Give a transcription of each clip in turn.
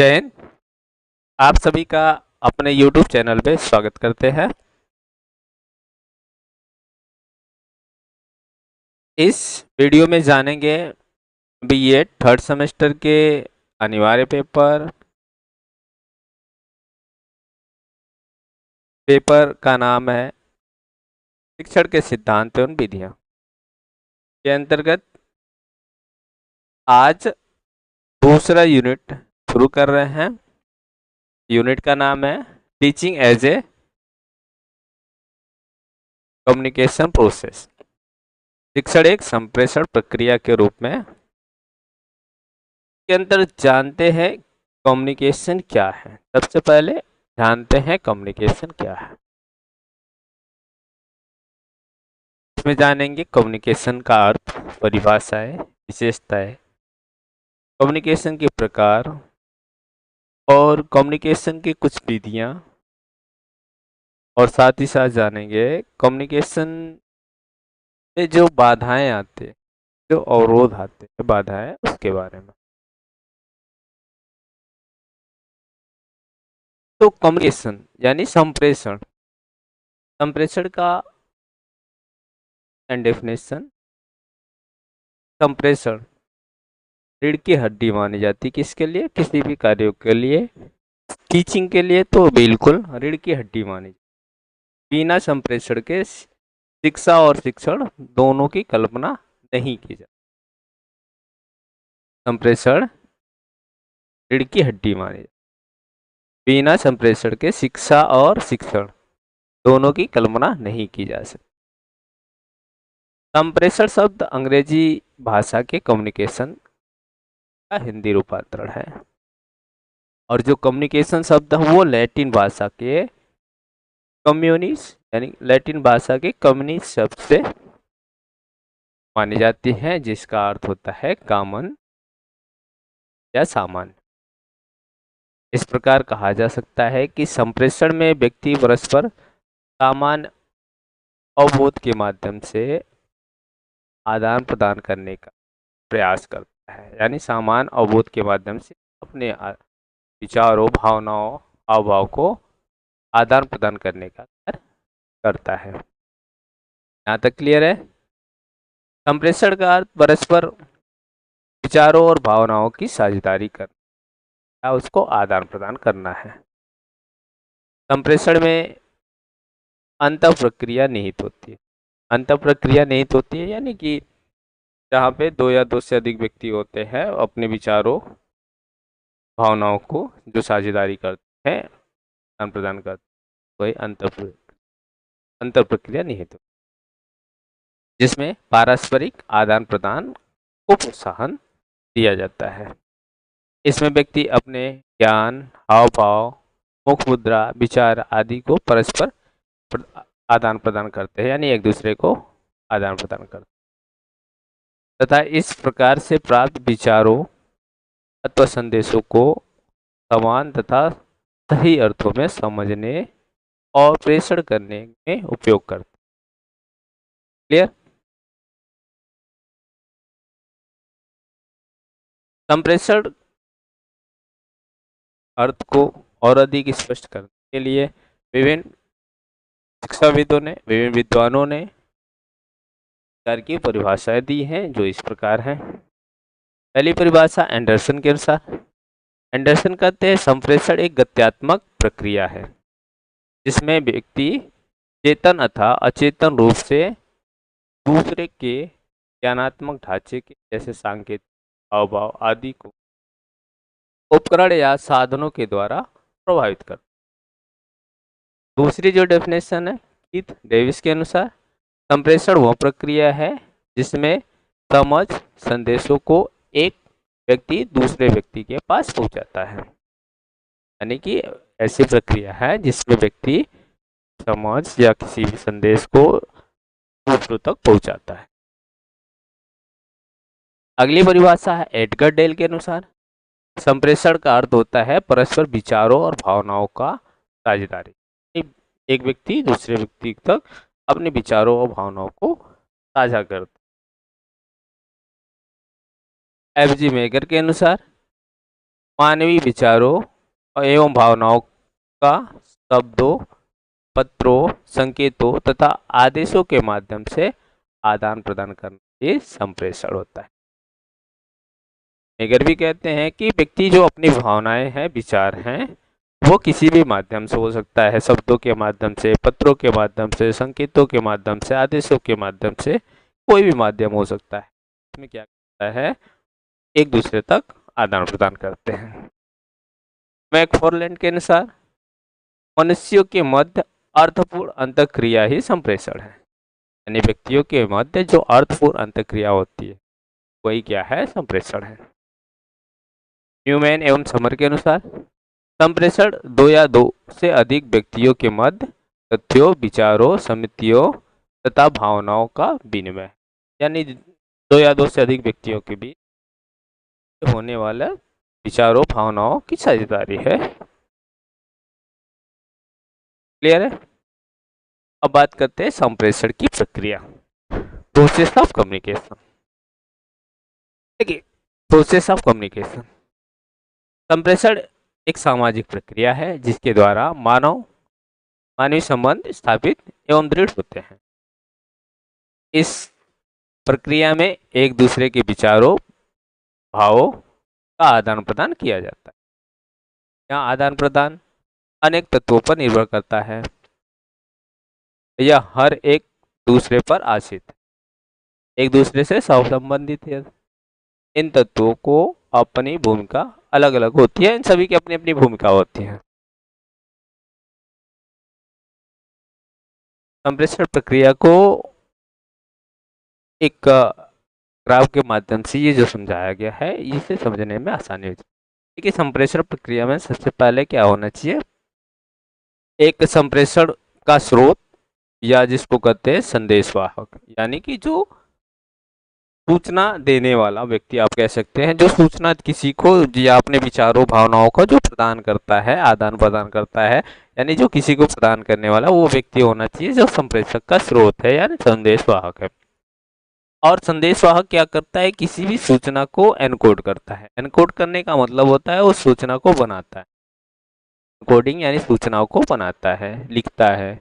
जय हिंद। आप सभी का अपने YouTube चैनल पे स्वागत करते हैं। इस वीडियो में जानेंगे बीए थर्ड सेमेस्टर के अनिवार्य पेपर का नाम है शिक्षण के सिद्धांत एवं विधियां। के अंतर्गत आज दूसरा यूनिट शुरू कर रहे हैं। यूनिट का नाम है teaching as a communication process. शिक्षण एक संप्रेषण प्रक्रिया के रूप में के अंदर जानते हैं कम्युनिकेशन क्या है। सबसे पहले जानते हैं कम्युनिकेशन क्या है। इसमें जानेंगे कम्युनिकेशन का अर्थ, परिभाषाएं, विशेषताएं, कम्युनिकेशन के प्रकार और कम्युनिकेशन की कुछ विधियां, और साथ ही साथ जानेंगे कम्युनिकेशन में जो बाधाएं आते हैं, जो अवरोध आते हैं, बाधाएं, उसके बारे में। तो कम्युनिकेशन यानी संप्रेषण, संप्रेषण का डेफिनेशन, संप्रेषण रीढ़ की हड्डी मानी जाती है। किसके लिए? किसी भी कार्यों के लिए, टीचिंग के लिए तो बिल्कुल रीढ़ की हड्डी मानी जाती। बिना संप्रेषण के शिक्षा और शिक्षण दोनों की कल्पना नहीं की जाती। संप्रेषण रीढ़ की हड्डी मानी जाती। बिना संप्रेषण के शिक्षा और शिक्षण दोनों की कल्पना नहीं की जा सकती। संप्रेषण शब्द अंग्रेजी भाषा के कम्युनिकेशन का हिंदी रूपांतरण है, और जो कम्युनिकेशन शब्द है वो लैटिन भाषा के कम्युनिस यानी लैटिन भाषा के कम्युनिस शब्द से मानी जाती है, जिसका अर्थ होता है कॉमन या सामान्य। इस प्रकार कहा जा सकता है कि संप्रेषण में व्यक्ति परस्पर सामान्य अवबोध के माध्यम से आदान प्रदान करने का प्रयास करता है, यानी सामान्य अवबोध के माध्यम से अपने विचारों, भावनाओं, हाव-भाव को आदान प्रदान करने का कार्य करता है। यहाँ तक क्लियर है? संप्रेषण का अर्थ परस्पर विचारों और भावनाओं की साझेदारी करना या उसको आदान प्रदान करना है। संप्रेषण में अंतः प्रक्रिया निहित होती है। अंतः प्रक्रिया निहित होती है यानी कि जहाँ पे दो या दो से अधिक व्यक्ति होते हैं, अपने विचारों, भावनाओं को जो साझेदारी करते हैं, आदान प्रदान करते हैं, वही अंतर प्रक्रिया निहित होती है, जिसमें पारस्परिक आदान प्रदान को प्रोत्साहन दिया जाता है। इसमें व्यक्ति अपने ज्ञान, हाव भाव, मुख मुद्रा, विचार आदि को परस्पर आदान प्रदान करते हैं, यानी एक दूसरे को आदान प्रदान करते हैं, तथा इस प्रकार से प्राप्त विचारों अथवा संदेशों को समान तथा सही अर्थों में समझने और प्रेषण करने में उपयोग करते हैं। क्लियर? संप्रेषण अर्थ को और अधिक स्पष्ट करने के लिए विभिन्न शिक्षाविदों ने, विभिन्न विद्वानों ने प्रकार की परिभाषाएं दी हैं, जो इस प्रकार हैं। पहली परिभाषा एंडरसन के अनुसार, एंडरसन कहते हैं संप्रेषण एक गत्यात्मक प्रक्रिया है जिसमें व्यक्ति चेतन अथवा अचेतन रूप से दूसरे के ज्ञानात्मक ढांचे के जैसे सांकेत, हाव भाव आदि को उपकरण या साधनों के द्वारा प्रभावित करता। दूसरी जो डेफिनेशन है कीथ डेविस के अनुसार, संप्रेषण वह प्रक्रिया है जिसमें समझ संदेशों को एक व्यक्ति दूसरे व्यक्ति के पास पहुंचाता है, यानी कि ऐसी प्रक्रिया है जिसमें व्यक्ति समझ या किसी भी संदेश को दूसरों तक पहुंचाता है। अगली परिभाषा है एडगर डेल के अनुसार, संप्रेषण का अर्थ होता है परस्पर विचारों और भावनाओं का साझेदारी। एक व्यक्ति दूसरे व्यक्ति तक अपने विचारों और भावनाओं को साझा करता है। एफ जी मेगर के अनुसार मानवीय विचारों एवं भावनाओं का शब्दों, पत्रों, संकेतों तथा आदेशों के माध्यम से आदान प्रदान करना ये संप्रेषण होता है। अगर भी कहते हैं कि व्यक्ति जो अपनी भावनाएं हैं, विचार हैं, वो किसी भी माध्यम से हो सकता है, शब्दों के माध्यम से, पत्रों के माध्यम से, संकेतों के माध्यम से, आदेशों के माध्यम से, कोई भी माध्यम हो सकता है। इसमें क्या करता है, एक दूसरे तक आदान प्रदान करते हैं। मैकफॉरलैंड के अनुसार मनुष्यों के मध्य अर्थपूर्ण अंतःक्रिया ही संप्रेषण है। यानी व्यक्तियों के मध्य जो अर्थपूर्ण अंतःक्रिया होती है वही क्या है, संप्रेषण है। न्यूमैन एवं समर के अनुसार संप्रेषण दो या दो से अधिक व्यक्तियों के मध्य तथ्यों, विचारों, समितियों तथा भावनाओं का विनिमय, यानी दो या दो से अधिक व्यक्तियों के बीच होने वाला विचारों, भावनाओं की साझेदारी है। क्लियर है? अब बात करते हैं संप्रेषण की प्रक्रिया, प्रोसेस ऑफ कम्युनिकेशन। देखिए, प्रोसेस ऑफ कम्युनिकेशन, संप्रेषण एक सामाजिक प्रक्रिया है जिसके द्वारा मानवीय संबंध स्थापित एवं दृढ़ होते हैं। इस प्रक्रिया में एक दूसरे के विचारों, भावों का आदान प्रदान किया जाता है। यहाँ आदान प्रदान अनेक तत्वों पर निर्भर करता है, यह हर एक दूसरे पर आश्रित है, एक दूसरे से संबंधित है। इन तत्वों को अपनी भूमिका अलग अलग होती है, इन सभी की अपनी अपनी भूमिका होती है। संप्रेषण प्रक्रिया को एक ग्राफ के माध्यम से ये जो समझाया गया है, इसे समझने में आसानी होती है। देखिए, संप्रेषण प्रक्रिया में सबसे पहले क्या होना चाहिए, एक संप्रेषण का स्रोत या जिसको कहते हैं संदेशवाहक, यानी कि जो सूचना देने वाला व्यक्ति आप कह सकते हैं, जो सूचना किसी को या अपने विचारों, भावनाओं का जो प्रदान करता है, आदान प्रदान करता है, यानी जो किसी को प्रदान करने वाला वो व्यक्ति होना चाहिए जो संप्रेषक का स्रोत है, यानी संदेशवाहक है। और संदेशवाहक क्या करता है, किसी भी सूचना को एनकोड करता है। एनकोड करने का मतलब होता है उस सूचना को बनाता है, एनकोडिंग यानी सूचनाओं को बनाता है, लिखता है।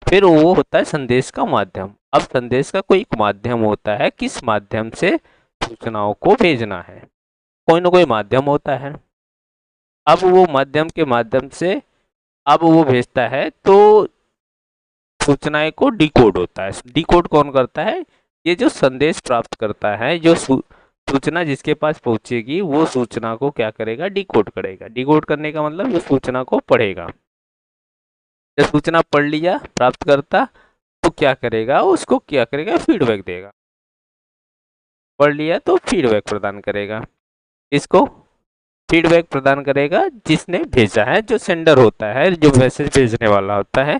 फिर वो होता है संदेश का माध्यम। अब संदेश का कोई एक माध्यम होता है, किस माध्यम से सूचनाओं को भेजना है, कोई ना कोई माध्यम होता है। अब वो माध्यम के माध्यम से अब वो भेजता है तो सूचनाएं को डिकोड होता है। डिकोड कौन करता है, ये जो संदेश प्राप्त करता है, जो सूचना जिसके पास पहुंचेगी वो सूचना को क्या करेगा, डिकोड करेगा। डिकोड करने का मतलब वो सूचना को पढ़ेगा। जब सूचना पढ़ लिया प्राप्त करता तो क्या करेगा, उसको क्या करेगा, फीडबैक देगा। पढ़ लिया तो फीडबैक प्रदान करेगा। इसको फीडबैक प्रदान करेगा जिसने भेजा है, जो सेंडर होता है, जो मैसेज भेजने वाला होता है।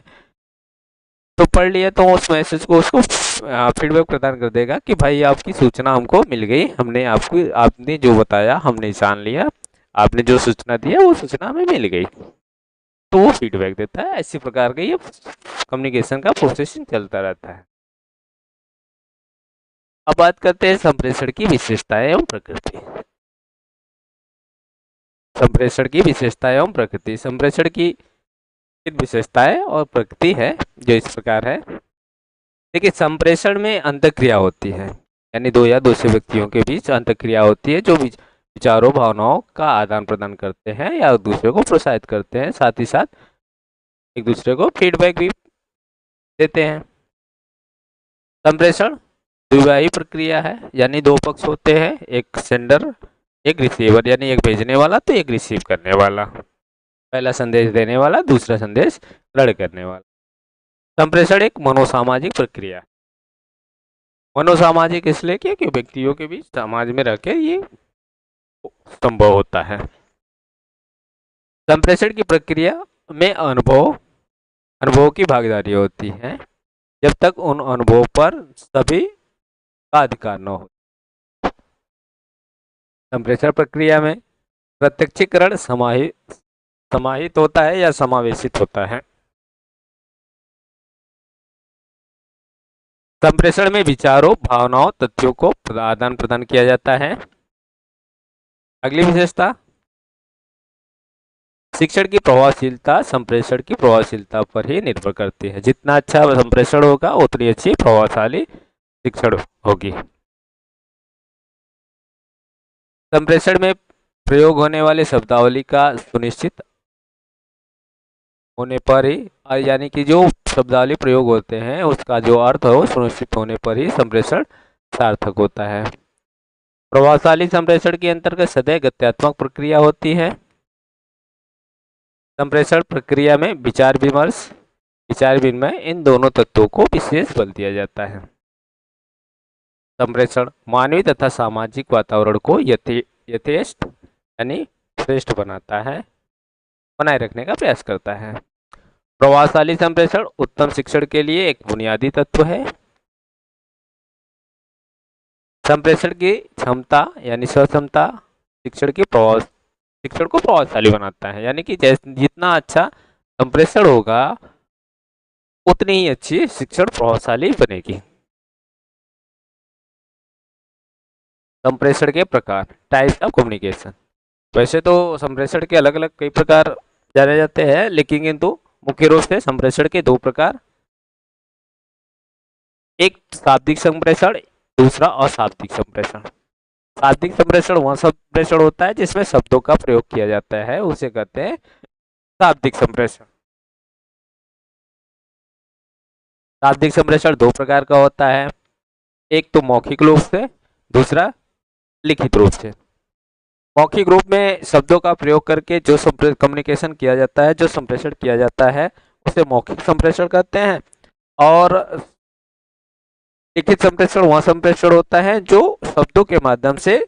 तो पढ़ लिया तो उस मैसेज को उसको फीडबैक प्रदान कर देगा कि भाई आपकी सूचना हमको मिल गई, हमने आपने जो बताया हमने जान लिया, आपने जो सूचना दिया वो सूचना हमें मिल गई, तो वो फीडबैक देता है। इसी प्रकार का ये कम्युनिकेशन का प्रोसेसिंग चलता रहता है। अब बात करते हैं संप्रेषण की विशेषताएं एवं प्रकृति। संप्रेषण की विशेषताएं एवं प्रकृति, संप्रेषण की विशेषताएं और प्रकृति है जो इस प्रकार है। देखिए, संप्रेषण में अंतःक्रिया होती है, यानी दो या दो से व्यक्तियों के बीच अंतःक्रिया होती है जो विचारों, भावनाओं का आदान प्रदान करते हैं या एक दूसरे को प्रोत्साहित करते हैं, साथ ही साथ एक दूसरे को फीडबैक भी देते हैं। संप्रेषण द्विवाही प्रक्रिया है, यानी दो पक्ष होते हैं, एक सेंडर एक रिसीवर, यानी एक भेजने वाला तो एक रिसीव करने वाला, पहला संदेश देने वाला, दूसरा संदेश ग्रहण करने वाला। संप्रेषण एक मनोसामाजिक प्रक्रिया है। मनोसामाजिक इसलिए कि व्यक्तियों के बीच समाज में रहकर ये संभव होता है। संप्रेषण की प्रक्रिया में अनुभव की भागीदारी होती है, जब तक उन अनुभवों पर सभी का अधिकार न हो। संप्रेषण प्रक्रिया में प्रत्यक्षीकरण समाहित होता है या समावेशित होता है। संप्रेषण में विचारों, भावनाओं, तथ्यों को आदान प्रदान किया जाता है। अगली विशेषता, शिक्षण की प्रभावशीलता संप्रेषण की प्रभावशीलता पर ही निर्भर करती है। जितना अच्छा संप्रेषण होगा उतनी अच्छी प्रभावशाली शिक्षण होगी। संप्रेषण में प्रयोग होने वाले शब्दावली का सुनिश्चित होने पर ही, यानी कि जो शब्दावली प्रयोग होते हैं उसका जो अर्थ हो सुनिश्चित होने पर ही संप्रेषण सार्थक होता है। प्रभावशाली संप्रेषण के अंतर्गत सदैव गत्यात्मक प्रक्रिया होती है। संप्रेषण प्रक्रिया में विचार विनिमय इन दोनों तत्वों को विशेष बल दिया जाता है। संप्रेषण मानवीय तथा सामाजिक वातावरण को यथेष्ट यानी श्रेष्ठ बनाए रखने का प्रयास करता है। प्रभावशाली संप्रेषण उत्तम शिक्षण के लिए एक बुनियादी तत्व है। संप्रेषण की क्षमता यानी सक्षमता शिक्षण को प्रभावशाली बनाता है, यानी कि जितना अच्छा संप्रेषण होगा उतनी ही अच्छी शिक्षण प्रभावशाली बनेगी। संप्रेषण के प्रकार, टाइप्स ऑफ कम्युनिकेशन। वैसे तो संप्रेषण के अलग अलग कई प्रकार जाने जाते हैं, लेकिन किंतु मुख्य रूप से संप्रेषण के दो प्रकार, एक शाब्दिक संप्रेषण, दूसरा अशाब्दिक संप्रेषण। शाब्दिक संप्रेषण वह संप्रेषण होता है जिसमें शब्दों का प्रयोग किया जाता है, उसे कहते हैं शाब्दिक संप्रेषण। शाब्दिक संप्रेषण दो प्रकार का होता है, एक तो मौखिक रूप से, दूसरा लिखित रूप से। मौखिक रूप में शब्दों का प्रयोग करके जो कम्युनिकेशन किया जाता है, जो संप्रेषण किया जाता है, उसे मौखिक संप्रेषण कहते हैं। और लिखित संप्रेषण वह संप्रेषण होता है जो शब्दों के माध्यम से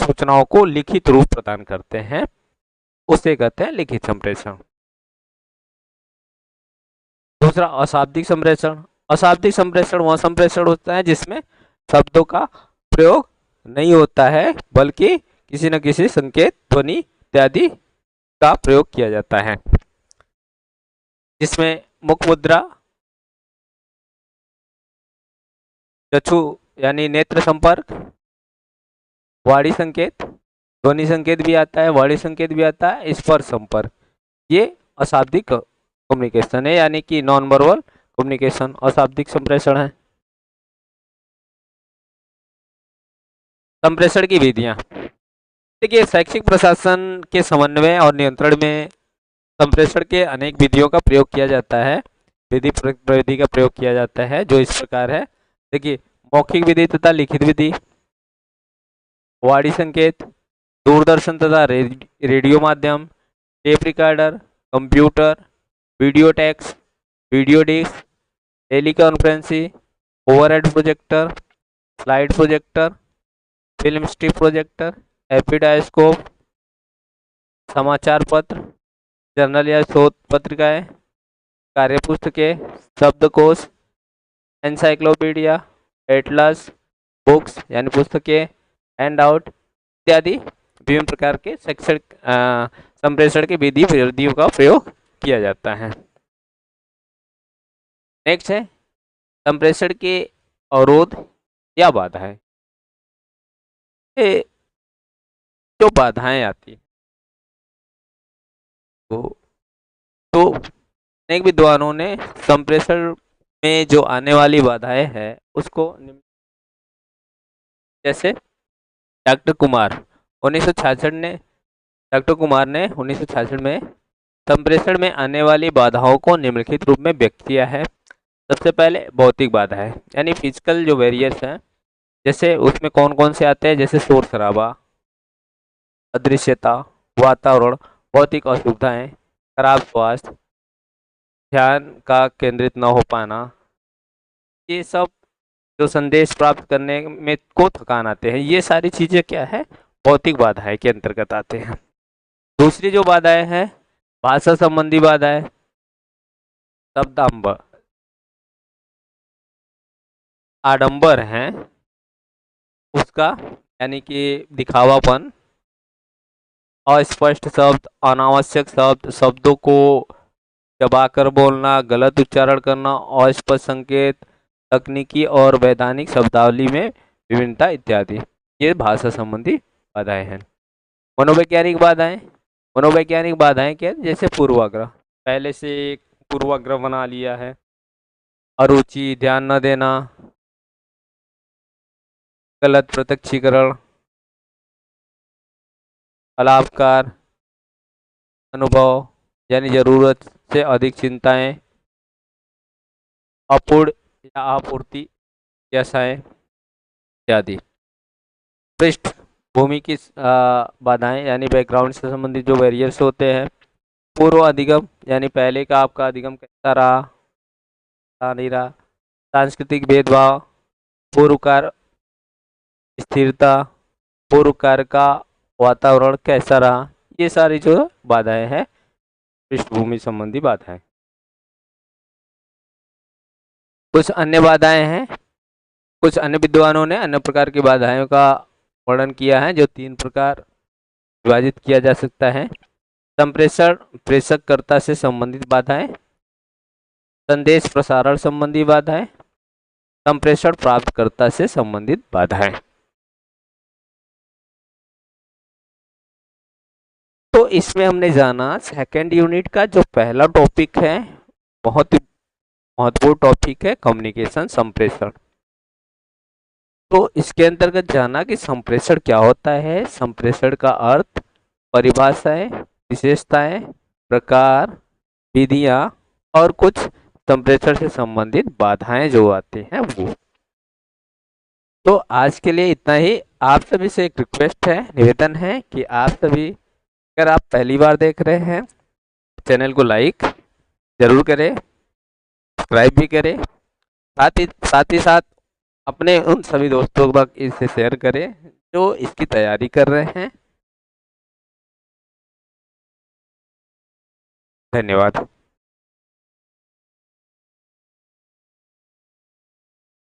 सूचनाओं को लिखित रूप प्रदान करते हैं, उसे कहते हैं लिखित संप्रेषण। दूसरा अशाब्दिक संप्रेषण। अशाब्दिक संप्रेषण वह संप्रेषण होता है जिसमें शब्दों का प्रयोग नहीं होता है, बल्कि किसी न किसी संकेत, ध्वनि इत्यादि का प्रयोग किया जाता है, जिसमें मुख मुद्रा, चक्षु यानी नेत्र संपर्क, वाणी संकेत, ध्वनि संकेत भी आता है, वाणी संकेत भी आता है, स्पर्श संपर्क, ये अशाब्दिक कम्युनिकेशन है, यानी कि नॉन वर्बल कम्युनिकेशन अशाब्दिक संप्रेषण है। संप्रेषण की विधियां, देखिए शैक्षिक प्रशासन के समन्वय और नियंत्रण में संप्रेषण के अनेक विधियों का प्रयोग किया जाता है। विधि का प्रयोग किया जाता है जो इस प्रकार है। देखिए, मौखिक विधि तथा लिखित विधि, वाणी संकेत, दूरदर्शन तथा रेडियो माध्यम, tape recorder, computer, video text, video disc, teleconferencing, overhead projector, slide projector, film strip projector, epidiascope, समाचार पत्र, जर्नल या शोध पत्रिकाएं, कार्यपुस्तकें, शब्दकोश, एनसाइक्लोपीडिया, एटलस, बुक्स यानी पुस्तकें, हैंड आउट इत्यादि विभिन्न प्रकार के शैक्षणिक संप्रेषण की विधियों का प्रयोग किया जाता है। नेक्स्ट है संप्रेषण के अवरोध या बाधाएं। जो बाधाएं आती तो अनेक विद्वानों ने संप्रेषण में जो आने वाली बाधाएं हैं उसको, जैसे डॉक्टर कुमार ने 1966 में संप्रेषण में आने वाली बाधाओं को निम्नलिखित रूप में व्यक्त किया है। सबसे पहले भौतिक बाधाएं यानी फिजिकल जो बैरियर्स हैं, जैसे उसमें कौन कौन से आते हैं, जैसे शोर शराबा, अदृश्यता, वातावरण, भौतिक असुविधाएं, खराब स्वास्थ्य, ध्यान का केंद्रित न हो पाना, ये सब जो संदेश प्राप्त करने में को थकान आते हैं, ये सारी चीजें क्या है, भौतिक बाधाएं के अंतर्गत आते हैं। दूसरी जो बाधाएं हैं भाषा संबंधी बाधाएं, शब्दांबर आडंबर हैं उसका, यानी कि दिखावापन, अस्पष्ट शब्द, अनावश्यक शब्द, शब्दों को दबाकर बोलना, गलत उच्चारण करना, अस्पष्ट संकेत, तकनीकी और वैधानिक शब्दावली में विभिन्नता इत्यादि, ये भाषा संबंधी बाधाएं हैं। मनोवैज्ञानिक बाधाएं, मनोवैज्ञानिक बाधाएं क्या है? जैसे पूर्वाग्रह, पहले से एक पूर्वाग्रह बना लिया है, अरुचि, ध्यान न देना, गलत प्रत्यक्षीकरण, अलाभकार अनुभव यानी जरूरत से अधिक चिंताएं, अपूर्ण या अपूर्ति आशाएं इत्यादि। पृष्ठभूमि की बाधाएं यानी बैकग्राउंड से संबंधित जो बैरियर्स होते हैं। पूर्व अधिगम यानी पहले का आपका अधिगम कैसा रहा, नहीं रहा। सांस्कृतिक भेदभाव, पूर्व कार्य स्थिरता, पूर्व कार्य का वातावरण कैसा रहा, ये सारी जो बाधाएं हैं पृष्ठभूमि संबंधी बाधाएं। कुछ अन्य बाधाएं हैं, कुछ अन्य विद्वानों ने अन्य प्रकार की बाधाओं का वर्णन किया है, जो 3 प्रकार विभाजित किया जा सकता है। संप्रेषण प्रेषककर्ता से संबंधित बाधाएं, संदेश प्रसारण संबंधी बाधाएं, संप्रेषण प्राप्तकर्ता से संबंधित बाधाएं। तो इसमें हमने जाना सेकेंड यूनिट का जो पहला टॉपिक है, बहुत ही महत्वपूर्ण टॉपिक है, कम्युनिकेशन संप्रेषण। तो इसके अंतर्गत जाना कि संप्रेषण क्या होता है, संप्रेषण का अर्थ, परिभाषाएं, विशेषताएं, प्रकार, विधियां और कुछ संप्रेषण से संबंधित बाधाएं जो आती हैं वो। तो आज के लिए इतना ही। आप सभी से एक रिक्वेस्ट है, निवेदन है कि आप सभी, अगर आप पहली बार देख रहे हैं, चैनल को लाइक जरूर करें, सब्सक्राइब भी करें, साथ ही साथ अपने उन सभी दोस्तों तक इसे शेयर करें जो इसकी तैयारी कर रहे हैं। धन्यवाद।